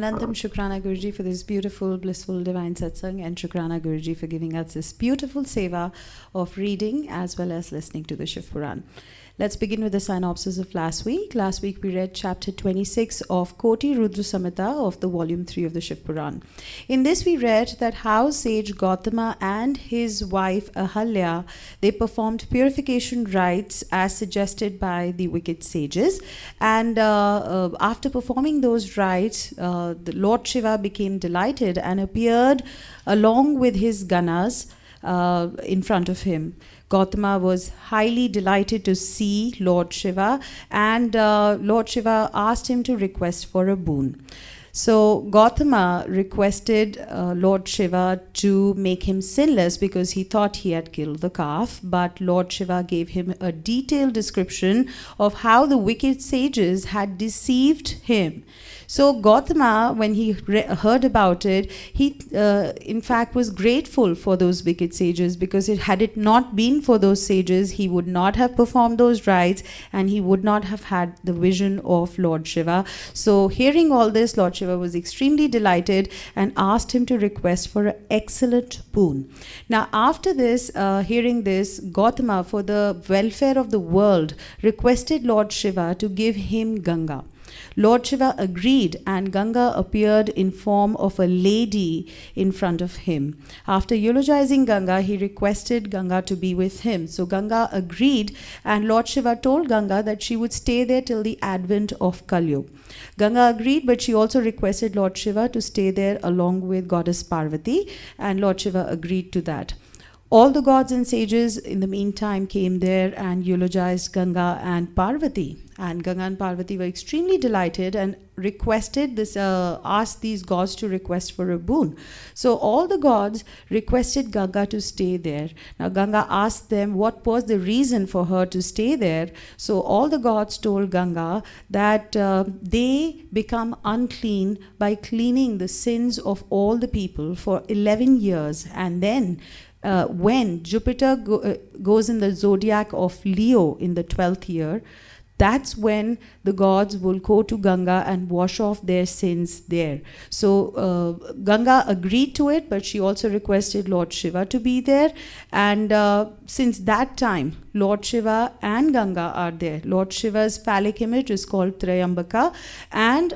Anantam Shukrana Guruji for this beautiful, blissful, divine satsang, and Shukrana Guruji for giving us this beautiful seva of reading as well as listening to the Shivpuran. Let's begin with the synopsis of last week. Last week we read chapter 26 of KotiRudrasamhita of the volume 3 of the Shivpuran. In this we read that how sage Gautama and his wife Ahalya, they performed purification rites as suggested by the wicked sages, and after performing those rites, the Lord Shiva became delighted and appeared along with his ganas in front of him. Gautama was highly delighted to see Lord Shiva, and Lord Shiva asked him to request for a boon. So Gautama requested Lord Shiva to make him sinless because he thought he had killed the calf, but Lord Shiva gave him a detailed description of how the wicked sages had deceived him. So Gautama, when he heard about it, he in fact was grateful for those wicked sages, because had it not been for those sages, he would not have performed those rites and he would not have had the vision of Lord Shiva. So hearing all this, Lord Shiva was extremely delighted and asked him to request for an excellent boon. Now after this, hearing this, Gautama, for the welfare of the world, requested Lord Shiva to give him Ganga. Lord Shiva agreed, and Ganga appeared in form of a lady in front of him. After eulogizing Ganga, he requested Ganga to be with him. So Ganga agreed, and Lord Shiva told Ganga that she would stay there till the advent of Kali Yuga. Ganga agreed, but she also requested Lord Shiva to stay there along with Goddess Parvati, and Lord Shiva agreed to that. All the gods and sages in the meantime came there and eulogized Ganga and Parvati. And Ganga and Parvati were extremely delighted and requested this, asked these gods to request for a boon. So all the gods requested Ganga to stay there. Now Ganga asked them what was the reason for her to stay there. So all the gods told Ganga that they become unclean by cleaning the sins of all the people for 11 years. And then when Jupiter goes in the zodiac of Leo in the 12th year, that's when the gods will go to Ganga and wash off their sins there. So Ganga agreed to it, but she also requested Lord Shiva to be there. And since that time, Lord Shiva and Ganga are there. Lord Shiva's phallic image is called Trayambaka, and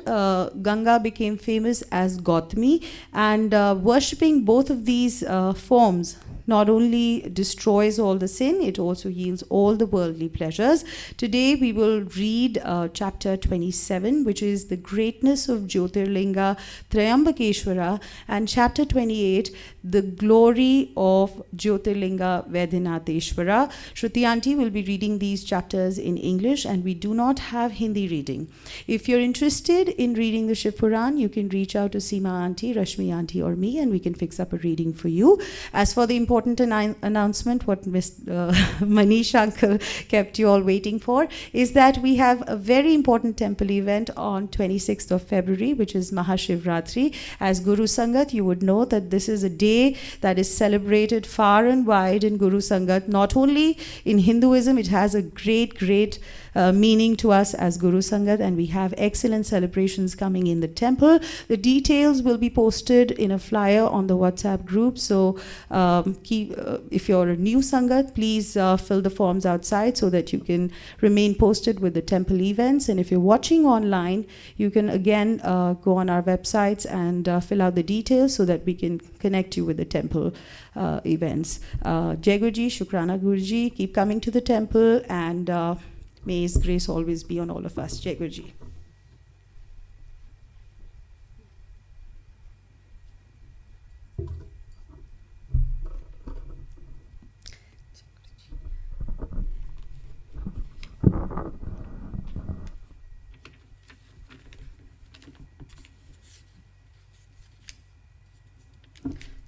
Ganga became famous as Gautami. And worshipping both of these forms not only destroys all the sin, it also yields all the worldly pleasures. Today we will read chapter 27, which is the greatness of Jyotirlinga Trayambakeshwara, and chapter 28, the glory of Jyotirlinga Vedinatheshwara. Shruti Aunty will be reading these chapters in English, and we do not have Hindi reading. If you're interested in reading the Shivpuran, you can reach out to Seema Aunty, Rashmi Aunty, or me, and we can fix up a reading for you. As for the important announcement, what Manish Uncle kept you all waiting for, is that we have a very important temple event on 26th of February, which is Mahashivratri. As Guru Sangat, you would know that this is a day that is celebrated far and wide in Guru Sangat. Not only in Hinduism, it has a great meaning to us as Guru Sangat, and we have excellent celebrations coming in the temple. The details will be posted in a flyer on the WhatsApp group. So if you're a new Sangat, please fill the forms outside so that you can remain posted with the temple events. And if you're watching online, you can again go on our websites and fill out the details so that we can connect you with the temple events. Jai Guruji, Shukrana Guruji, keep coming to the temple, and may His grace always be on all of us. Jai Guruji.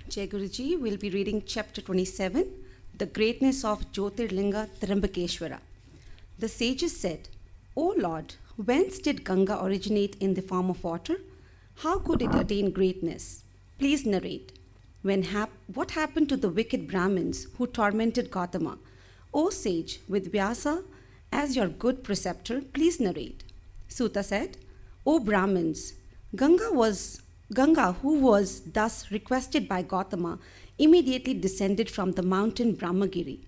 Jai Guruji will be reading chapter 27, the greatness of Jyotirlinga Trayambakeshwara. The sages said, O Lord, whence did Ganga originate in the form of water? How could it attain greatness? Please narrate. What happened to the wicked Brahmins who tormented Gautama? O sage, with Vyasa as your good preceptor, please narrate. Suta said, O Brahmins, Ganga, who was thus requested by Gautama, immediately descended from the mountain Brahmagiri.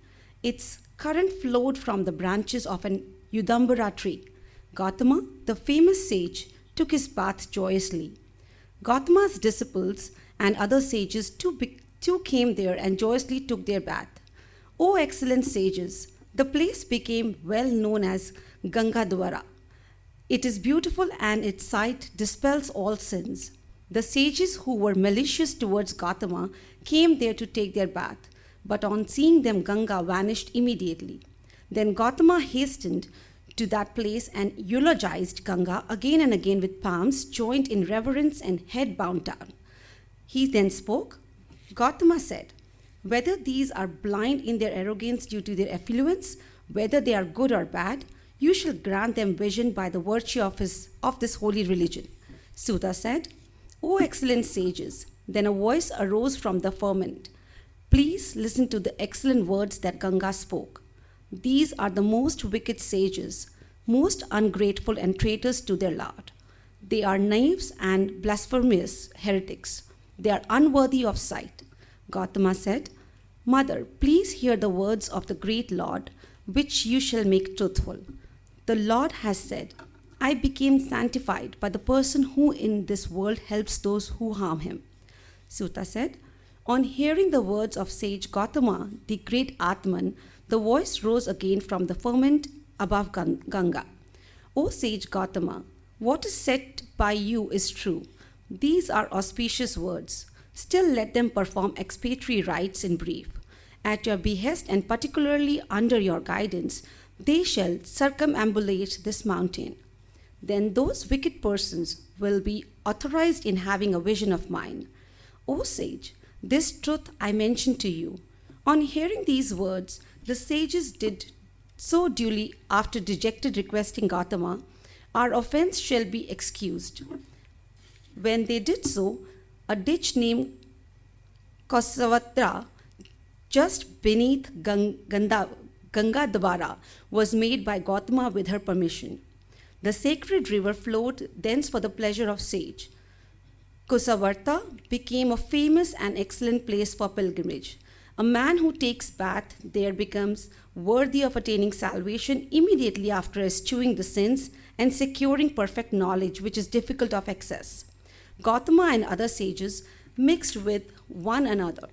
Its current flowed from the branches of an Udambara tree. Gautama, the famous sage, took his bath joyously. Gautama's disciples and other sages too came there and joyously took their bath. O excellent sages, the place became well known as Gangadwara. It is beautiful and its sight dispels all sins. The sages who were malicious towards Gautama came there to take their bath, but on seeing them Ganga vanished immediately. Then Gautama hastened to that place and eulogized Ganga again and again with palms joined in reverence and head bowed down. He then spoke. Gautama said, whether these are blind in their arrogance due to their affluence, whether they are good or bad, you shall grant them vision by the virtue of this holy religion. Suta said, O excellent sages, then a voice arose from the firmament. Please listen to the excellent words that Ganga spoke. These are the most wicked sages, most ungrateful and traitors to their Lord. They are knaves and blasphemous heretics. They are unworthy of sight. Gautama said, Mother, please hear the words of the great Lord, which you shall make truthful. The Lord has said, I became sanctified by the person who in this world helps those who harm him. Suta said, on hearing the words of sage Gautama, the great Atman, the voice rose again from the firmament above Ganga. O sage Gautama, what is said by you is true. These are auspicious words. Still let them perform expiatory rites in brief. At your behest and particularly under your guidance, they shall circumambulate this mountain. Then those wicked persons will be authorized in having a vision of mine. O sage, this truth I mention to you. On hearing these words, the sages did so duly after dejected requesting Gautama, our offense shall be excused. When they did so, a ditch named Kosavatra, just beneath Gangadwara, was made by Gautama with her permission. The sacred river flowed thence for the pleasure of sage. Kusavarta became a famous and excellent place for pilgrimage. A man who takes bath there becomes worthy of attaining salvation immediately after eschewing the sins and securing perfect knowledge, which is difficult of access. Gautama and other sages mixed with one another.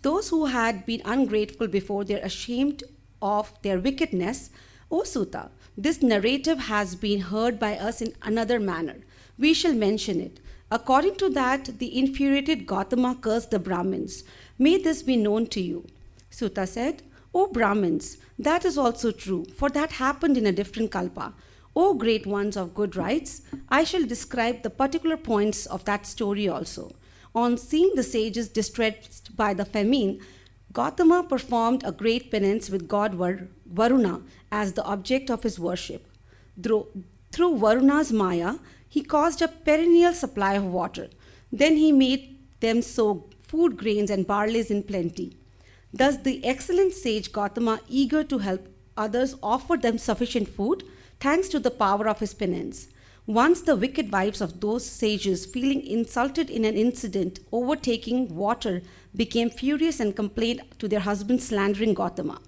Those who had been ungrateful before were ashamed of their wickedness. O Suta, this narrative has been heard by us in another manner. We shall mention it. According to that, the infuriated Gautama cursed the Brahmins. May this be known to you. Suta said, O Brahmins, that is also true, for that happened in a different kalpa. O great ones of good rites, I shall describe the particular points of that story also. On seeing the sages distressed by the famine, Gautama performed a great penance with god Varuna as the object of his worship. Through Varuna's Maya, he caused a perennial supply of water. Then he made them sow food grains and barleys in plenty. Thus the excellent sage Gautama, eager to help others, offered them sufficient food, thanks to the power of his penance. Once the wicked wives of those sages, feeling insulted in an incident overtaking water, became furious and complained to their husbands slandering Gautama.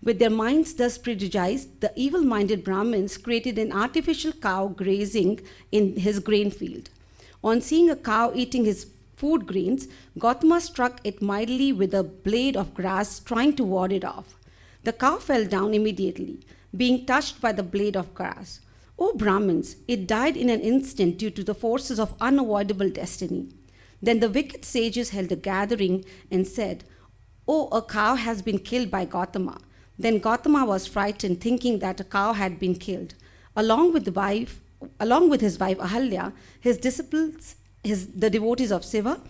With their minds thus prejudiced, the evil-minded Brahmins created an artificial cow grazing in his grain field. On seeing a cow eating his food grains, Gautama struck it mightily with a blade of grass, trying to ward it off. The cow fell down immediately, being touched by the blade of grass. O Brahmins, it died in an instant due to the forces of unavoidable destiny. Then the wicked sages held a gathering and said, Oh, a cow has been killed by Gautama. Then Gautama was frightened, thinking that a cow had been killed. Along with his wife Ahalya, his disciples, the devotees of Shiva,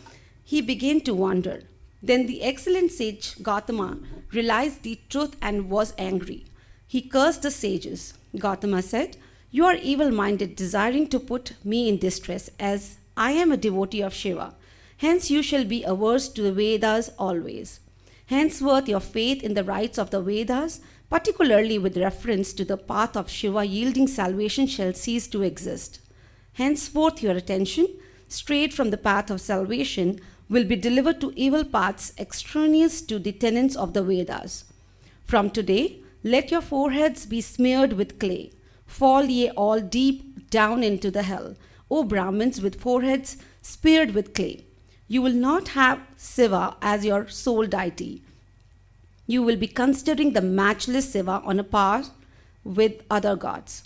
he began to wonder. Then the excellent sage Gautama realized the truth and was angry. He cursed the sages. Gautama said, You are evil-minded, desiring to put me in distress, as I am a devotee of Shiva. Hence you shall be averse to the Vedas always. Henceforth your faith in the rites of the Vedas, particularly with reference to the path of Shiva yielding salvation, shall cease to exist. Henceforth your attention, strayed from the path of salvation, will be delivered to evil paths extraneous to the tenets of the Vedas. From today, let your foreheads be smeared with clay. Fall ye all deep down into the hell, O Brahmins with foreheads smeared with clay. You will not have Shiva as your sole deity. You will be considering the matchless Shiva on a par with other gods.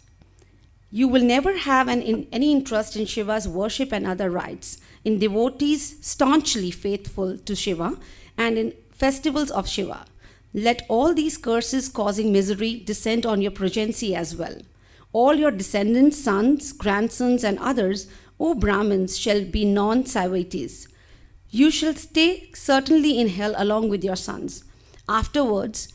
You will never have any interest in Shiva's worship and other rites, in devotees staunchly faithful to Shiva, and in festivals of Shiva. Let all these curses causing misery descend on your progeny as well. All your descendants, sons, grandsons, and others, O Brahmins, shall be non-Saivites. You shall stay certainly in hell along with your sons. Afterwards,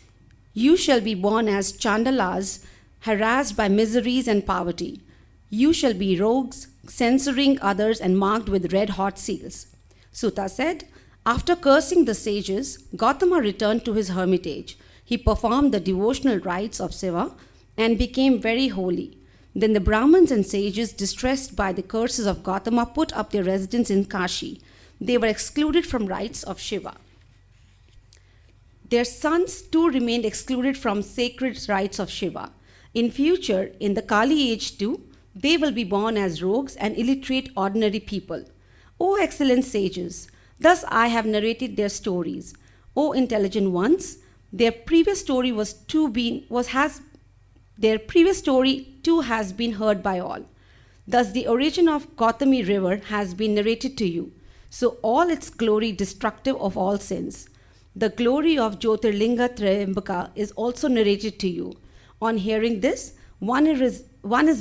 you shall be born as Chandalas, harassed by miseries and poverty. You shall be rogues, censoring others and marked with red-hot seals. Sutta said, after cursing the sages, Gautama returned to his hermitage. He performed the devotional rites of Shiva and became very holy. Then the Brahmins and sages, distressed by the curses of Gautama, put up their residence in Kashi. They were excluded from rites of Shiva. Their sons too remained excluded from sacred rites of Shiva. In future, in the Kali age too, they will be born as rogues and illiterate ordinary people. O excellent sages, thus I have narrated their stories. O intelligent ones, their previous story has been heard by all. Thus the origin of Gautami river has been narrated to you. So all its glory destructive of all sins. The glory of Jyotirlinga Triambaka is also narrated to you. On hearing this, one is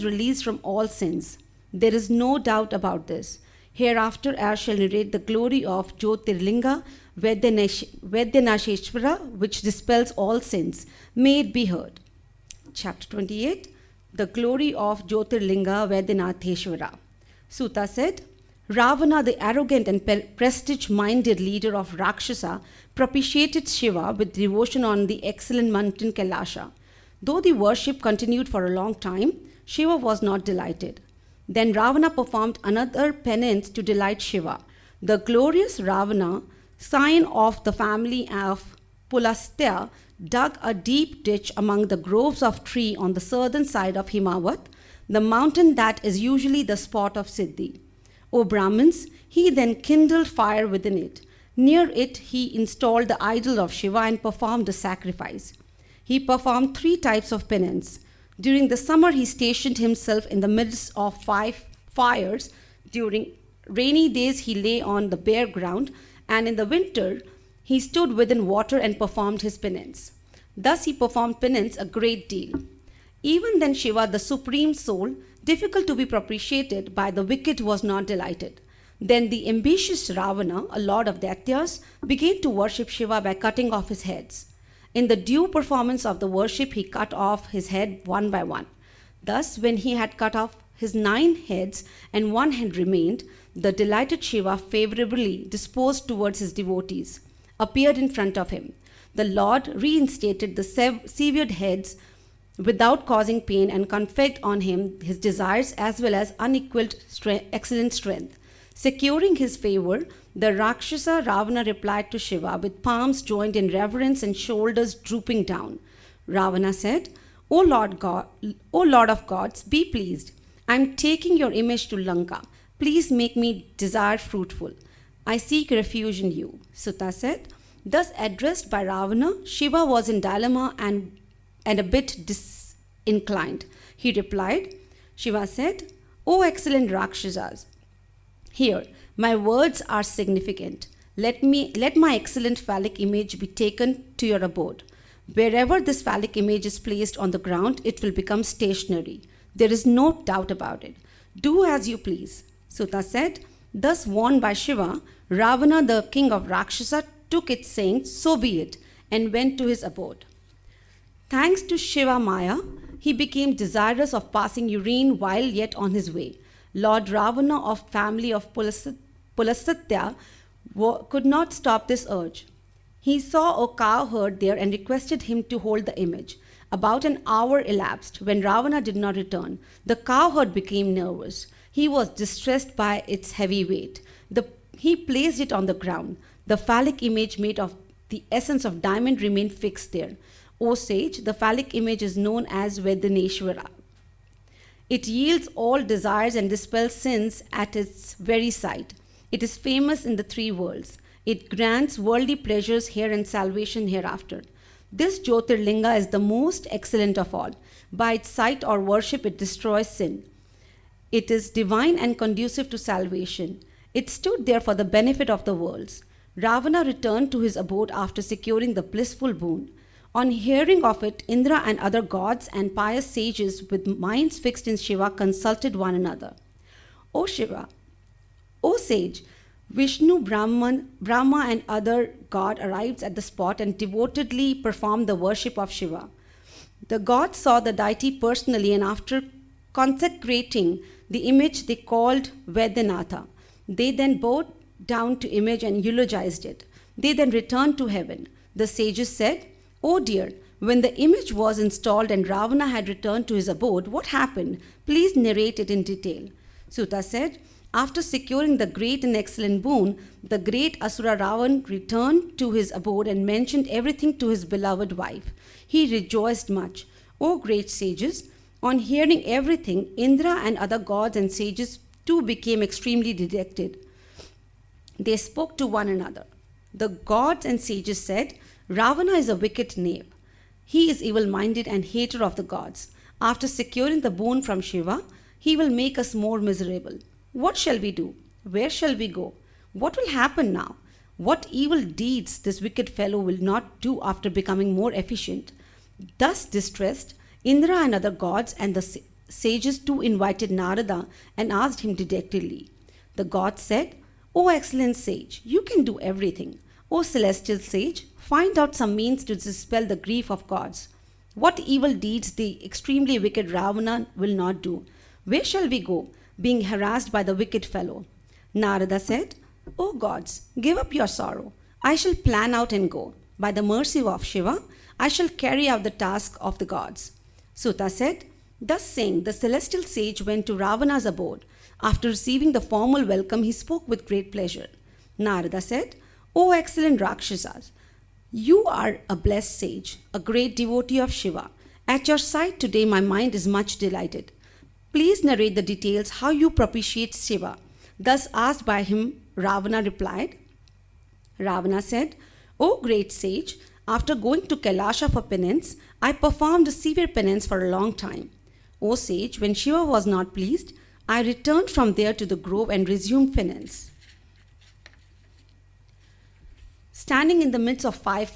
released from all sins. There is no doubt about this. Hereafter I shall narrate the glory of Jyotirlinga Vedyanasheshvara, which dispels all sins. May it be heard. Chapter 28, the glory of Jyotirlinga Vedyanatheshvara. Sutta said, Ravana, the arrogant and prestige-minded leader of Rakshasa, propitiated Shiva with devotion on the excellent mountain Kailasha. Though the worship continued for a long time, Shiva was not delighted. Then Ravana performed another penance to delight Shiva. The glorious Ravana, scion of the family of Pulastya, dug a deep ditch among the groves of trees on the southern side of Himavat, the mountain that is usually the spot of Siddhi. O Brahmins, he then kindled fire within it. Near it, he installed the idol of Shiva and performed a sacrifice. He performed 3 types of penance. During the summer, he stationed himself in the midst of 5 fires. During rainy days, he lay on the bare ground, and in the winter, he stood within water and performed his penance. Thus, he performed penance a great deal. Even then, Shiva, the supreme soul, difficult to be propitiated by the wicked, was not delighted. Then the ambitious Ravana, a lord of Daityas, began to worship Shiva by cutting off his heads. In the due performance of the worship, he cut off his head one by one. Thus, when he had cut off his 9 heads and 1 head remained, the delighted Shiva, favorably disposed towards his devotees, appeared in front of him. The Lord reinstated the severed heads without causing pain and conferred on him his desires as well as unequaled excellent strength. Securing his favor, the Rakshasa Ravana replied to Shiva with palms joined in reverence and shoulders drooping down. Ravana said, O Lord of gods, be pleased. I am taking your image to Lanka. Please make me desire fruitful. I seek refuge in you. Sutta said, thus addressed by Ravana, Shiva was in dilemma and a bit disinclined. He replied, Shiva said, O excellent Rakshasas, here, my words are significant. Let my excellent phallic image be taken to your abode. Wherever this phallic image is placed on the ground, it will become stationary. There is no doubt about it. Do as you please. Sutta said, thus warned by Shiva, Ravana, the king of Rakshasa, took it saying, so be it, and went to his abode. Thanks to Shiva Maya, he became desirous of passing urine while yet on his way. Lord Ravana of family of Pulasatya could not stop this urge. He saw a cow herd there and requested him to hold the image. About an hour elapsed when Ravana did not return. The cow herd became nervous. He was distressed by its heavy weight. He placed it on the ground. The phallic image made of the essence of diamond remained fixed there. O sage, the phallic image is known as Vedaneshwara. It yields all desires and dispels sins at its very sight. It is famous in the three worlds. It grants worldly pleasures here and salvation hereafter. This Jyotirlinga is the most excellent of all. By its sight or worship, it destroys sin. It is divine and conducive to salvation. It stood there for the benefit of the worlds. Ravana returned to his abode after securing the blissful boon. On hearing of it, Indra and other gods and pious sages with minds fixed in Shiva consulted one another. O Shiva, O sage, Vishnu, Brahma and other god arrived at the spot and devotedly performed the worship of Shiva. The gods saw the deity personally, and after consecrating the image they called Vedanatha. They then bowed down to image and eulogized it. They then returned to heaven. The sages said, "Oh dear, when the image was installed and Ravana had returned to his abode, what happened? Please narrate it in detail." Suta said, "After securing the great and excellent boon, the great Asura Ravan returned to his abode and mentioned everything to his beloved wife. He rejoiced much. O great sages, on hearing everything, Indra and other gods and sages too became extremely dejected. They spoke to one another. The gods and sages said, 'Ravana is a wicked knave. He is evil-minded and hater of the gods. After securing the boon from Shiva, he will make us more miserable. What shall we do? Where shall we go? What will happen now? What evil deeds this wicked fellow will not do after becoming more efficient?' Thus distressed, Indra and other gods and the sages too invited Narada and asked him dejectedly. The gods said, 'O excellent sage, you can do everything. O celestial sage, find out some means to dispel the grief of gods. What evil deeds the extremely wicked Ravana will not do? Where shall we go, being harassed by the wicked fellow?' Narada said, 'O gods, give up your sorrow. I shall plan out and go. By the mercy of Shiva, I shall carry out the task of the gods.' Suta said, thus saying, the celestial sage went to Ravana's abode. After receiving the formal welcome, he spoke with great pleasure. Narada said, 'O excellent Rakshasas, you are a blessed sage, a great devotee of Shiva. At your sight today, my mind is much delighted. Please narrate the details how you propitiate Shiva.' Thus asked by him, Ravana replied. Ravana said, 'O great sage, after going to Kailasha for penance, I performed a severe penance for a long time. O sage, when Shiva was not pleased, I returned from there to the grove and resumed penance. Standing in the midst of five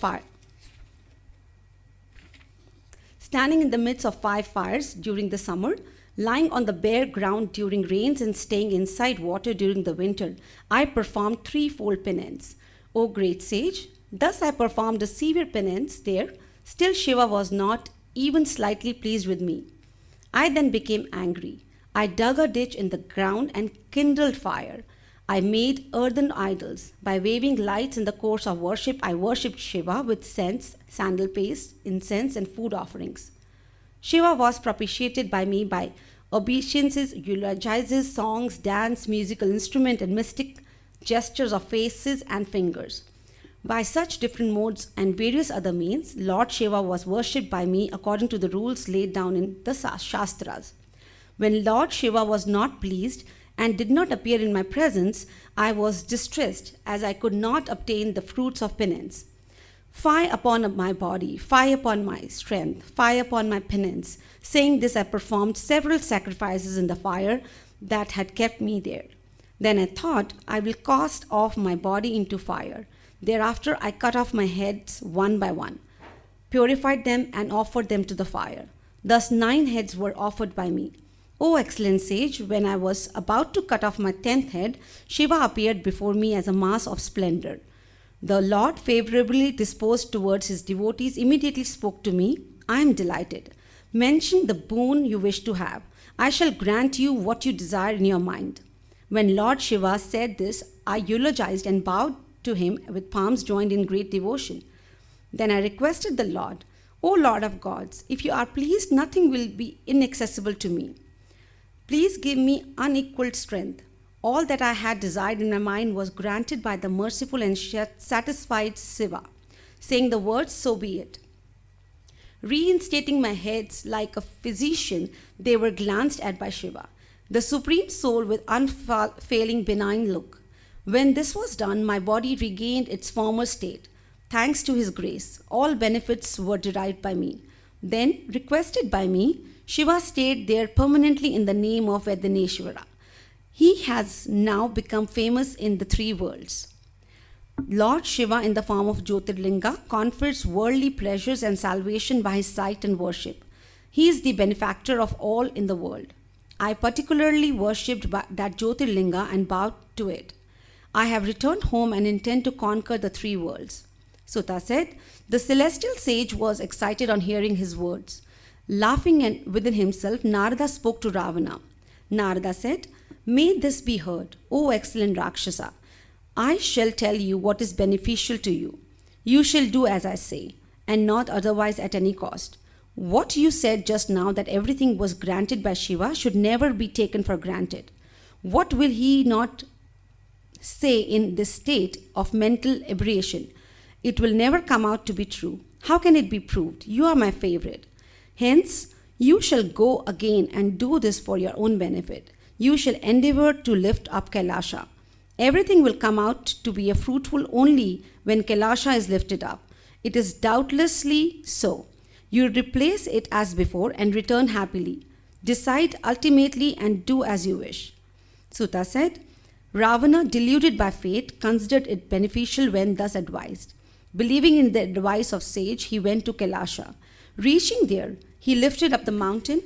fires during the summer, lying on the bare ground during rains and staying inside water during the winter, I performed threefold penance. O great sage, thus I performed a severe penance there. Still Shiva was not even slightly pleased with me. I then became angry. I dug a ditch in the ground and kindled fire. I made earthen idols. By waving lights in the course of worship, I worshipped Shiva with scents, sandal paste, incense, and food offerings. Shiva was propitiated by me by obeisances, eulogizes, songs, dance, musical instrument, and mystic gestures of faces and fingers. By such different modes and various other means, Lord Shiva was worshipped by me according to the rules laid down in the Shastras. When Lord Shiva was not pleased and did not appear in my presence, I was distressed, as I could not obtain the fruits of penance. Fie upon my body, fie upon my strength, fie upon my penance. Saying this, I performed several sacrifices in the fire that had kept me there. Then I thought, I will cast off my body into fire. Thereafter, I cut off my heads one by one, purified them, and offered them to the fire. Thus 9 heads were offered by me. O excellent sage, when I was about to cut off my 10th head, Shiva appeared before me as a mass of splendor. The Lord, favorably disposed towards his devotees, immediately spoke to me. I am delighted. Mention the boon you wish to have. I shall grant you what you desire in your mind. When Lord Shiva said this, I eulogized and bowed to him with palms joined in great devotion. Then I requested the Lord, O Lord of gods, if you are pleased, nothing will be inaccessible to me. Please give me unequaled strength. All that I had desired in my mind was granted by the merciful and satisfied Shiva, saying the words, so be it. Reinstating my heads like a physician, they were glanced at by Shiva, the Supreme Soul, with unfailing benign look. When this was done, my body regained its former state. Thanks to his grace, all benefits were derived by me. Then, requested by me, Shiva stayed there permanently in the name of Vedneshwara. He has now become famous in the three worlds. Lord Shiva, in the form of Jyotirlinga, confers worldly pleasures and salvation by his sight and worship. He is the benefactor of all in the world. I particularly worshipped that Jyotirlinga and bowed to it. I have returned home and intend to conquer the three worlds. Sutta said, the celestial sage was excited on hearing his words. Laughing within himself, Narada spoke to Ravana. Narada said, may this be heard, O excellent Rakshasa. I shall tell you what is beneficial to you. You shall do as I say, and not otherwise at any cost. What you said just now, that everything was granted by Shiva, should never be taken for granted. What will he not say in this state of mental aberration? It will never come out to be true. How can it be proved? You are my favorite. Hence, you shall go again and do this for your own benefit. You shall endeavor to lift up Kailasha. Everything will come out to be fruitful only when Kailasha is lifted up. It is doubtlessly so. You replace it as before and return happily. Decide ultimately and do as you wish. Sutta said, Ravana, deluded by fate, considered it beneficial when thus advised. Believing in the advice of sage, he went to Kailasha. Reaching there, he lifted up the mountain.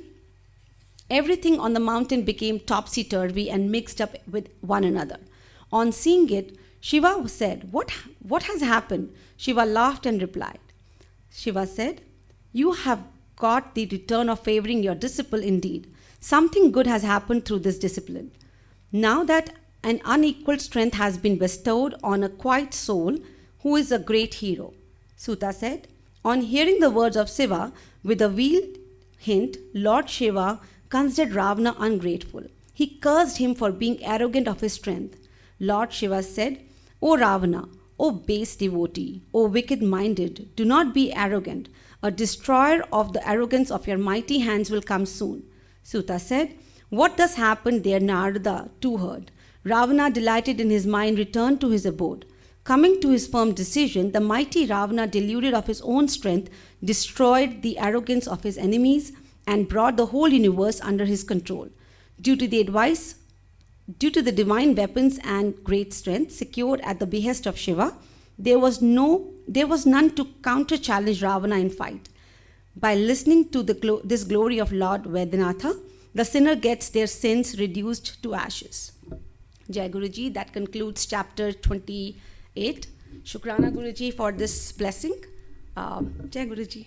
Everything on the mountain became topsy-turvy and mixed up with one another. On seeing it, Shiva said, What has happened? Shiva laughed and replied. Shiva said, you have got the return of favoring your disciple indeed. Something good has happened through this discipline. Now that an unequaled strength has been bestowed on a quiet soul who is a great hero. Sutta said, on hearing the words of Shiva, with a veiled hint, Lord Shiva considered Ravana ungrateful. He cursed him for being arrogant of his strength. Lord Shiva said, O Ravana, O base devotee, O wicked-minded, do not be arrogant. A destroyer of the arrogance of your mighty hands will come soon. Sutta said, what thus happened there Narada too heard. Ravana, delighted in his mind, returned to his abode. Coming to his firm decision, the mighty Ravana, deluded of his own strength, destroyed the arrogance of his enemies and brought the whole universe under his control. Due to the divine weapons and great strength secured at the behest of Shiva, there was none to counter-challenge Ravana in fight. By listening to this glory of Lord Vednatha, the sinner gets their sins reduced to ashes. Jai Guruji, that concludes chapter 28. Shukrana Guruji for this blessing. Jai Guruji.